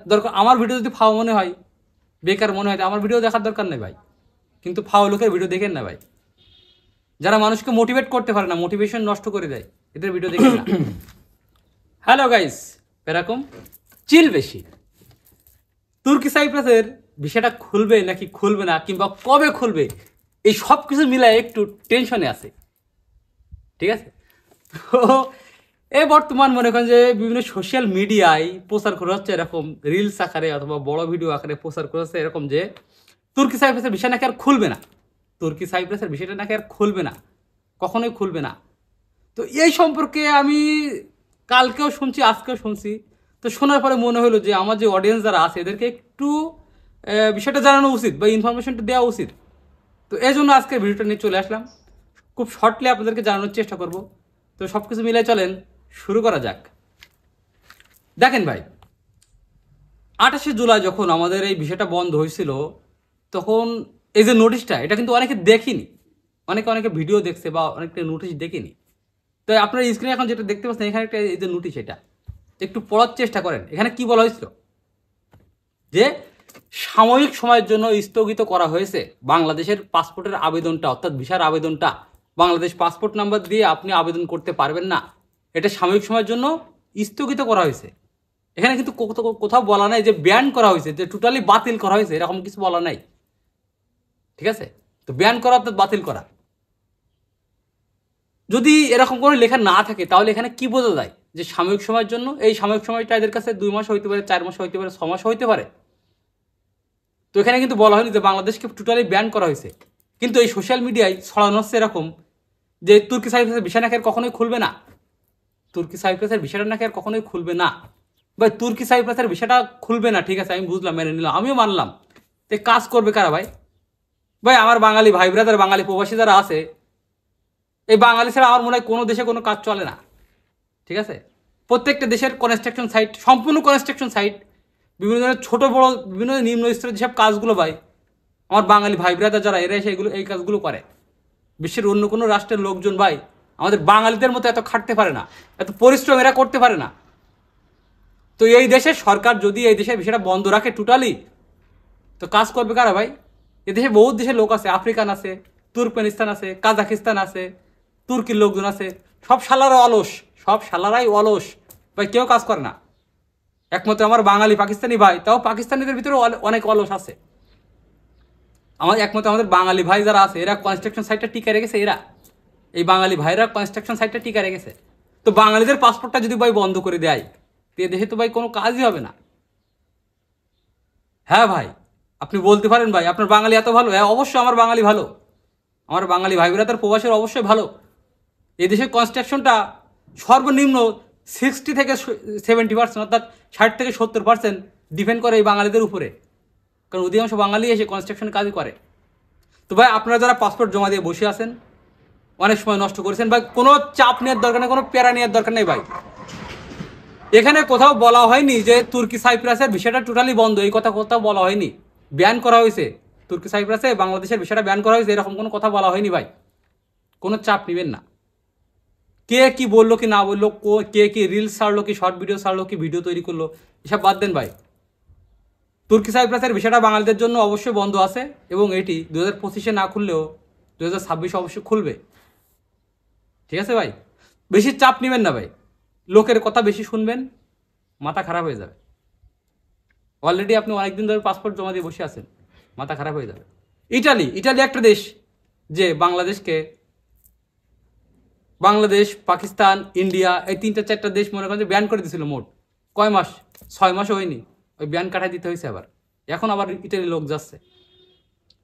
দরকার আমার ভিডিও যদি ফাও মনে হয়, বেকার মনে হয়, আমার ভিডিও দেখার দরকার নেই ভাই। কিন্তু ফাও লোকের ভিডিও দেখেন না ভাই, যারা মানুষকে মোটিভেট করতে পারে না, মোটিভেশন নষ্ট করে দেয়, এদের ভিডিও দেখেন না। হ্যালো গাইস, এরকম চিল বেশি। তুর্কি সাইপ্রাসের বিষয়টা খুলবে নাকি খুলবে না, কিংবা কবে খুলবে, এই সব কিছু মিলায় একটু টেনশনে আছে, ঠিক আছে? তো এই বর্তমান মনে করেন যে বিভিন্ন সোশ্যাল মিডিয়ায় প্রচার করা হচ্ছে এরকম, রিলস আকারে অথবা বড় ভিডিও আকারে প্রচার করা হচ্ছে এরকম যে তুর্কি সাইপ্রাসের বিষয় নাকি আর খুলবে না, তুর্কি সাইপ্রাসের বিষয়টা নাকি আর খুলবে না, কখনোই খুলবে না। তো এই সম্পর্কে আমি কালকেও শুনছি, আজকেও শুনছি। তো শোনার পরে মনে হলো যে আমার যে অডিয়েন্স যারা আছে এদেরকে একটু বিষয়টা জানানো উচিত বা ইনফরমেশনটা দেওয়া উচিত। তো এই জন্য আজকে ভিডিওটা নিয়ে চলে আসলাম, খুব শর্টলি আপনাদেরকে জানানোর চেষ্টা করব। তো সব কিছু মিলাই চলেন শুরু করা যাক। দেখেন ভাই, 28শে জুলাই যখন আমাদের এই বিষয়টা বন্ধ হয়েছিল, তখন এই যে নোটিশটা, এটা কিন্তু অনেকে দেখিনি, অনেকে ভিডিও দেখছে বা অনেকটা নোটিশ দেখিনি। তো আপনার স্ক্রিনে এখন যেটা দেখতে পাচ্ছেন, এখানে একটা এই যে নোটিশ, এটা একটু পড়ার চেষ্টা করেন। এখানে কি বলা হয়েছিল যে সাময়িক সময়ের জন্য স্থগিত করা হয়েছে বাংলাদেশের পাসপোর্টের আবেদনটা, অর্থাৎ ভিসার আবেদনটা। বাংলাদেশ পাসপোর্ট নাম্বার দিয়ে আপনি আবেদন করতে পারবেন না, এটা সাময়িক সময়ের জন্য স্থগিত করা হয়েছে। এখানে কিন্তু কোথাও বলা নাই যে ব্যান করা হয়েছে, যে টোটালি বাতিল করা হয়েছে, এরকম কিছু বলা নাই, ঠিক আছে? তো ব্যান করা অর্থাৎ বাতিল করা। যদি এরকম কোনো লেখা না থাকে তাহলে এখানে কি বোঝা যায় যে সাময়িক সময়ের জন্য? এই সাময়িক সময়টা এদের কাছে 2 মাস হইতে পারে, 4 মাস হইতে পারে, 6 মাস হইতে পারে। তো এখানে কিন্তু বলা হয়নি যে বাংলাদেশকে টোটালি ব্যান করা হয়েছে। কিন্তু এই সোশ্যাল মিডিয়ায় ছড়ানো হচ্ছে এরকম যে তুর্কি সাইপ্রাসের ভিসা নাকি আর কখনোই খুলবে না, তুর্কি সাইপ্রাসের ভিসাটা নাকি আর কখনোই খুলবে না। ভাই তুর্কি সাইপ্রাসের ভিসাটা খুলবে না, ঠিক আছে, আমি বুঝলাম, মেনে নিলাম, আমিও মানলাম। তো কাজ করবে কারা ভাই? ভাই আমার বাঙালি ভাই ব্রাদার, বাঙালি প্রবাসী যারা আছে, এই বাঙালি ছাড়া আমার মনে হয় কোনো দেশে কোনো কাজ চলে না, ঠিক আছে? প্রত্যেকটা দেশের কনস্ট্রাকশন সাইট, সম্পূর্ণ কনস্ট্রাকশন সাইট, বিভিন্ন ধরনের ছোটো বড়ো বিভিন্ন নিম্ন স্তরের যেসব কাজগুলো ভাই, আমার বাঙালি ভাই ব্রাদার যারা, এরা এসে এই কাজগুলো করে। বিশ্বের অন্য কোনো রাষ্ট্রের লোকজন ভাই আমাদের বাঙালিদের মতো এত খাটতে পারে না, এত পরিশ্রম এরা করতে পারে না। তো এই দেশের সরকার যদি এই দেশের বিষয়টা বন্ধ রাখে টোটালি, তো কাজ করবে কারা ভাই? এদেশে বহুত দেশের লোক আছে, আফ্রিকান আছে, তুর্কমেনিস্তান আছে, কাজাকিস্তান আছে, তুর্কির লোকজন আছে, সব শালারা অলস, সব শালারাই অলস ভাই, কেউ কাজ করে না। একমাত্র আমার বাঙালি পাকিস্তানি ভাই, তাও পাকিস্তানিদের ভিতরে অনেক অলস আছে। একমাত্র আমাদের বাঙালি ভাই যারা আছে, এরা কনস্ট্রাকশন সাইটটা টিকে রেখেছে, এরা এই বাঙালি ভাইরা কনস্ট্রাকশন সাইটটা টিকে রেখেছে। তো বাঙালিদের পাসপোর্টটা যদি ভাই বন্ধ করে দেয়, তো এ দেশে তো ভাই কোনো কাজই হবে না। হ্যাঁ ভাই, আপনি বলতে পারেন ভাই আপনার বাঙালি এত ভালো, হ্যাঁ অবশ্যই আমার বাঙালি ভালো, আমার বাঙালি ভাই বোনেরা তার প্রবাসের অবশ্যই ভালো। এই দেশের কনস্ট্রাকশনটা সর্বনিম্ন 60 থেকে 70%, অর্থাৎ 60 থেকে 70% ডিপেন্ড করে এই বাঙালিদের উপরে, কারণ অধিকাংশ বাঙালি এসে কনস্ট্রাকশন কাজই করে। তো ভাই আপনারা যারা পাসপোর্ট জমা দিয়ে বসে আছেন, অনেক সময় নষ্ট করেছেন ভাই, কোনো চাপ নেওয়ার দরকার নেই, কোনো প্যারা নেওয়ার দরকার নেই ভাই। এখানে কোথাও বলা হয়নি যে তুর্কি সাইপ্রাসের বিষয়টা টোটালি বন্ধ, এই কথা কোথাও বলা হয়নি। ব্যান করা হয়েছে তুর্কি সাইপ্রাসে, বাংলাদেশের বিষয়টা ব্যান করা হয়েছে, এরকম কোনো কথা বলা হয়নি ভাই। কোনো চাপ নেবেন না। কে কি বললো কি না বললো, কে কি রিলস ছাড়লো কি শর্ট ভিডিও ছাড়লো কি ভিডিও তৈরি করলো, এসব বাদ দেন ভাই। তুর্কি সাইপ্রাসের বিষয়টা বাঙালিদের জন্য অবশ্যই বন্ধ আছে, এবং এটি 2025-এ না খুললেও 2026-এ অবশ্যই খুলবে, ঠিক আছে ভাই? বেশি চাপ নেবেন না ভাই, লোকের কথা বেশি শুনবেন, মাথা খারাপ হয়ে যাবে। অলরেডি আপনি অনেকদিন ধরে পাসপোর্ট জমা দিয়ে বসে আছেন, মাথা খারাপ হয়ে যাবে। ইটালি একটা দেশ যে বাংলাদেশ, পাকিস্তান, ইন্ডিয়া, এই 3-4টা দেশ মনে করেন যে ব্যান করে দিয়েছিল মোট কয় মাস, 6 মাসও হয়নি, ওই ব্যান কাটাই দিতে হয়েছে আবার, এখন আবার ইটালি লোক যাচ্ছে।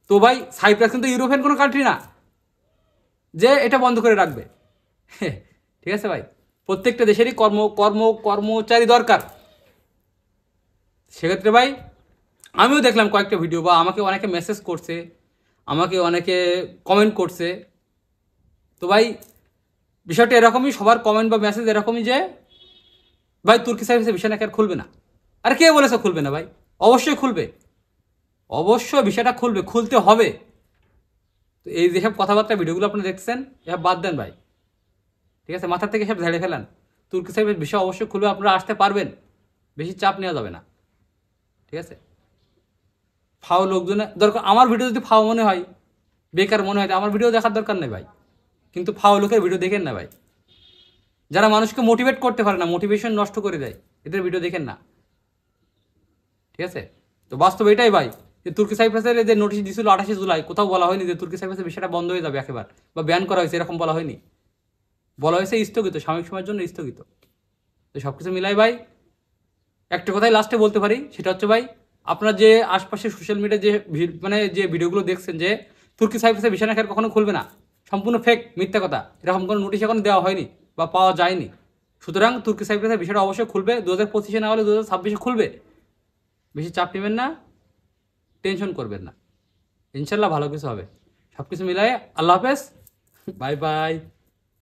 তো ভাই সাইপ্রাস কিন্তু ইউরোপিয়ান কোনো কান্ট্রি না যে এটা বন্ধ করে রাখবে, ঠিক আছে ভাই? প্রত্যেকটা দেশেরই কর্মচারী দরকার। সেক্ষেত্রে ভাই আমিও দেখলাম কয়েকটা ভিডিও, বা আমাকে অনেকে মেসেজ করছে, আমাকে অনেকে কমেন্ট করছে। তো ভাই বিষয়টা এরকমই, সবার কমেন্ট বা মেসেজ এরকমই যে ভাই তুর্কি সাইপ্রাসের বিষয় নাকি আর খুলবে না। আর কে বলেছে খুলবে না ভাই? অবশ্যই খুলবে, অবশ্যই বিষয়টা খুলবে, খুলতে হবে। তো এই যেসব কথাবার্তা ভিডিওগুলো আপনি দেখছেন, এসব বাদ দেন ভাই, ঠিক আছে? মাথা থেকে সব ঝেড়ে ফেলান। তুর্কি সাইপ্রাসের বিষয় অবশ্যই খুলবে, আপনারা আসতে পারবেন, বেশি চাপ নেওয়া যাবে না। ঠিক আছে? ফাও লোকজনে দরকার, আমার ভিডিও যদি ফাও মনে হয়, বেকার মনে হয়, আমার ভিডিও দেখার দরকার নেই ভাই। কিন্তু ফাও লোকের ভিডিও দেখেন না ভাই। যারা মানুষকে মোটিভেট করতে পারে না, মোটিভেশন নষ্ট করে দেয়, এদের ভিডিও দেখেন না। ঠিক আছে? তো বাস্তব এটাই ভাই, যে তুর্কি সাইপ্রাসের যে নোটিশ দিয়েছিল 28 জুলাই, কোথাও বলা হয়নি যে তুর্কি সাইপ্রাসের বিষয়টা বন্ধ হয়ে যাবে একেবারে বা ব্যান করা হয়েছে, এরকম বলা হয়নি। বলা হয়েছে স্থগিত, সাময়িক সময়ের জন্য স্থগিত। তো সব কিছু মিলাই ভাই একটা কথাই লাস্টে বলতে পারি, সেটা হচ্ছে ভাই, আপনার যে আশপাশে সোশ্যাল মিডিয়ায় যে মানে যে ভিডিওগুলো দেখছেন যে তুর্কি সাইপ্রাসের ভিসা নাকি আর কখনো খুলবে না, সম্পূর্ণ ফেক, মিথ্যা কথা। এরকম কোনো নোটিশ এখনো দেওয়া হয়নি বা পাওয়া যায়নি। সুতরাং তুর্কি সাইপ্রাসের ভিসাটা অবশ্যই খুলবে, 2025-এ না হলে 2026-এ খুলবে। বেশি চাপ নেবেন না, টেনশন করবেন না, ইনশাল্লাহ ভালো কিছু হবে। সব কিছু মিলায়ে আল্লাহ হাফেজ, বাই বাই।